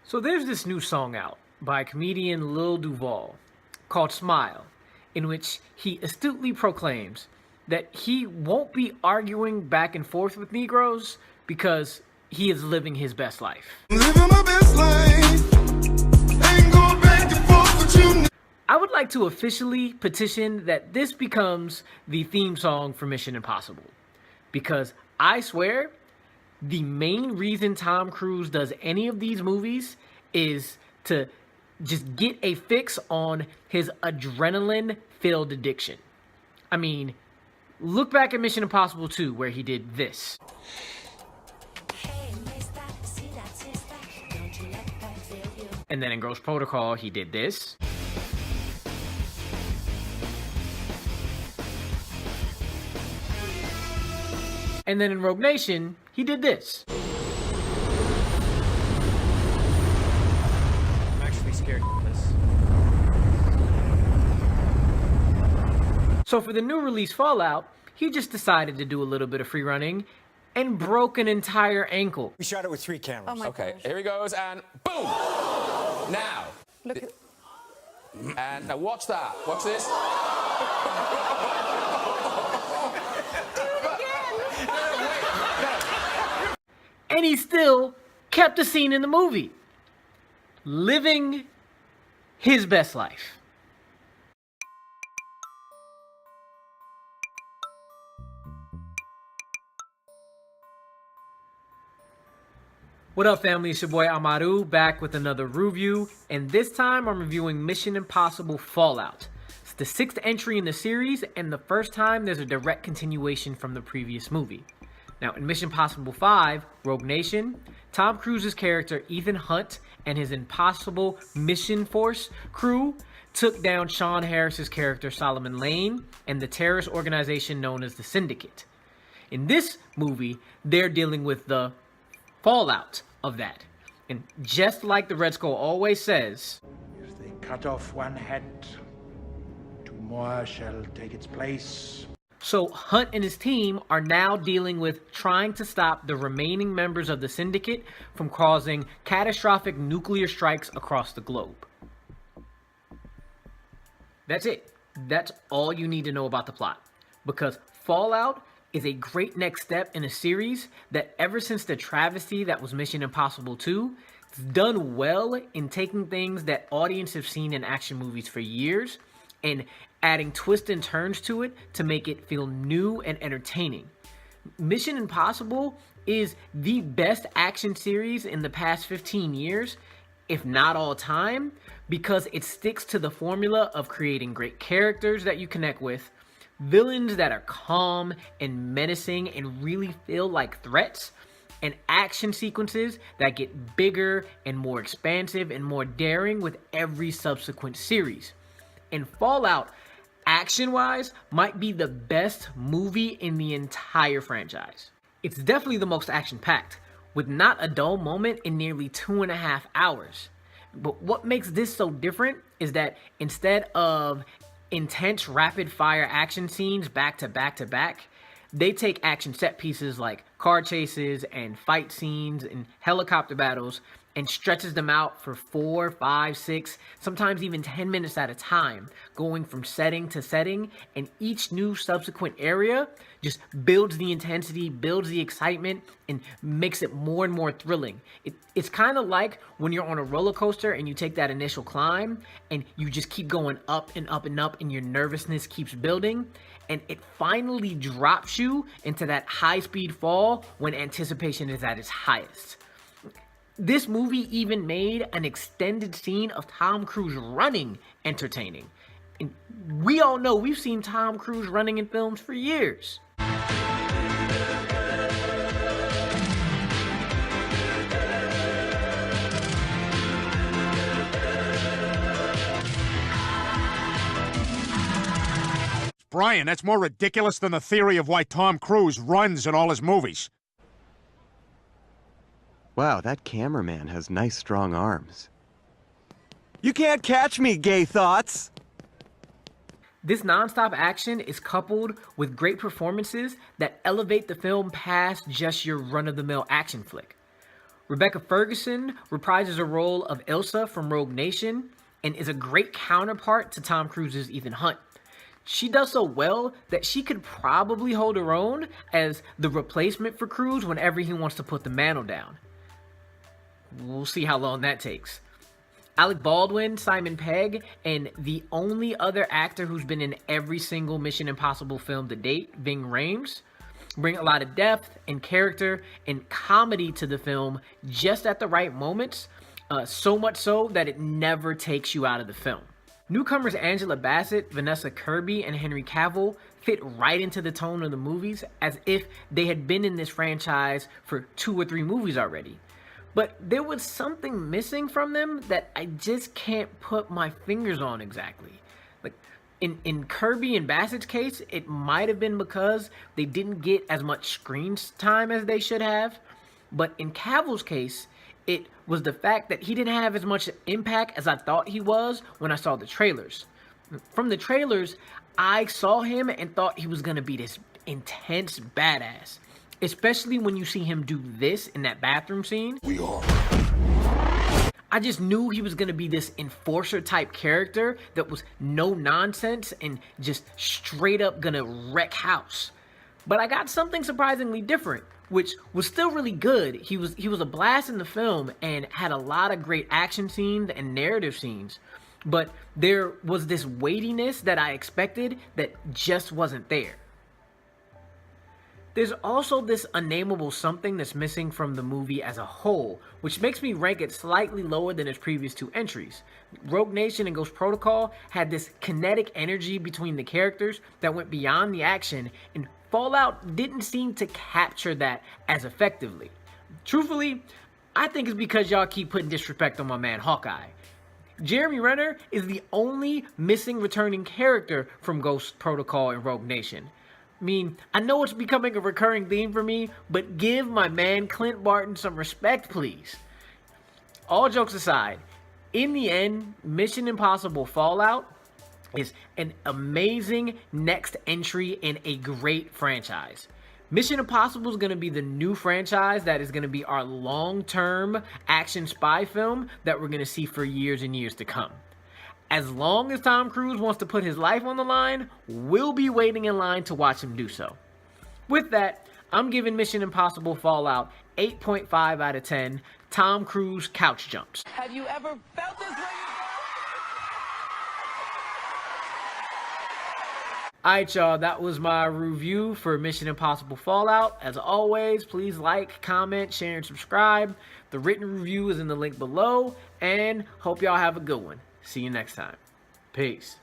So there's this new song out by comedian Lil Duval called Smile, in which he astutely proclaims that he won't be arguing back and forth with Negroes because he is living his best life. Living my best life. Ain't going back and forth with you. I would like to officially petition that this becomes the theme song for Mission Impossible, because I swear the main reason Tom Cruise does any of these movies is to just get a fix on his adrenaline-filled addiction. I mean, look back at Mission Impossible 2 where he did this. And then in Ghost Protocol, he did this. And then in Rogue Nation, he did this. I'm actually scared of this. So for the new release Fallout, he just decided to do a little bit of free running and broke an entire ankle. We shot it with 3 cameras. Oh my Okay, gosh. here he goes, and boom! Now. Look at... And now watch that. Watch this. And he still kept the scene in the movie. Living his best life. What up, family? It's your boy Amaru, back with another review, and this time I'm reviewing Mission Impossible Fallout. It's the 6th entry in the series, and the first time there's a direct continuation from the previous movie. Now, in Mission Impossible 5, Rogue Nation, Tom Cruise's character Ethan Hunt and his Impossible Mission Force crew took down Sean Harris's character Solomon Lane and the terrorist organization known as the Syndicate. In this movie, they're dealing with the fallout of that. And just like the Red Skull always says, If they cut off one head, 2 more shall take its place. so Hunt and his team are now dealing with trying to stop the remaining members of the Syndicate from causing catastrophic nuclear strikes across the globe. That's it. That's all you need to know about the plot. Because Fallout is a great next step in a series that, ever since the travesty that was Mission Impossible 2, it's done well in taking things that audiences have seen in action movies for years and adding twists and turns to it to make it feel new and entertaining. Mission Impossible is the best action series in the past 15 years, if not all time, because it sticks to the formula of creating great characters that you connect with, villains that are calm and menacing and really feel like threats, and action sequences that get bigger and more expansive and more daring with every subsequent series. And Fallout, action-wise, might be the best movie in the entire franchise. It's definitely the most action-packed, with not a dull moment in nearly 2.5 hours. But what makes this so different is that instead of intense rapid-fire action scenes back to back to back, they take action set pieces like car chases and fight scenes and helicopter battles and stretches them out for 4, 5, 6, sometimes even 10 minutes at a time, going from setting to setting, and each new subsequent area just builds the intensity, builds the excitement, and makes it more and more thrilling. It's kind of like when you're on a roller coaster and you take that initial climb and you just keep going up and up and up and your nervousness keeps building, and it finally drops you into that high-speed fall when anticipation is at its highest. This movie even made an extended scene of Tom Cruise running entertaining. And we all know we've seen Tom Cruise running in films for years. Brian, that's more ridiculous than the theory of why Tom Cruise runs in all his movies. Wow, that cameraman has nice, strong arms. You can't catch me, gay thoughts! This nonstop action is coupled with great performances that elevate the film past just your run-of-the-mill action flick. Rebecca Ferguson reprises the role of Ilsa from Rogue Nation and is a great counterpart to Tom Cruise's Ethan Hunt. She does so well that she could probably hold her own as the replacement for Cruise whenever he wants to put the mantle down. We'll see how long that takes. Alec Baldwin, Simon Pegg, and the only other actor who's been in every single Mission Impossible film to date, Ving Rhames, bring a lot of depth and character and comedy to the film just at the right moments, so much so that it never takes you out of the film. Newcomers Angela Bassett, Vanessa Kirby, and Henry Cavill fit right into the tone of the movies as if they had been in this franchise for 2 or 3 movies already. But there was something missing from them that I just can't put my fingers on exactly. Like in Kirby and Bassett's case, it might have been because they didn't get as much screen time as they should have. But in Cavill's case, it was the fact that he didn't have as much impact as I thought he was when I saw the trailers. From the trailers, I saw him and thought he was going to be this intense badass. Especially when you see him do this in that bathroom scene. I just knew he was going to be this enforcer type character that was no nonsense and just straight up going to wreck house. But I got something surprisingly different, which was still really good. He was a blast in the film and had a lot of great action scenes and narrative scenes. But there was this weightiness that I expected that just wasn't there. There's also this unnameable something that's missing from the movie as a whole, which makes me rank it slightly lower than its previous 2 entries. Rogue Nation and Ghost Protocol had this kinetic energy between the characters that went beyond the action, and Fallout didn't seem to capture that as effectively. Truthfully, I think it's because y'all keep putting disrespect on my man Hawkeye. Jeremy Renner is the only missing returning character from Ghost Protocol and Rogue Nation. I mean, I know it's becoming a recurring theme for me, but give my man Clint Barton some respect, please. All jokes aside, in the end, Mission Impossible Fallout is an amazing next entry in a great franchise. Mission Impossible is going to be the new franchise that is going to be our long-term action spy film that we're going to see for years and years to come. As long as Tom Cruise wants to put his life on the line, we'll be waiting in line to watch him do so. With that, I'm giving Mission Impossible Fallout 8.5 out of 10 Tom Cruise couch jumps. Have you ever felt this way? Alright y'all, that was my review for Mission Impossible Fallout. As always, please like, comment, share, and subscribe. The written review is in the link below, and hope y'all have a good one. See you next time. Peace.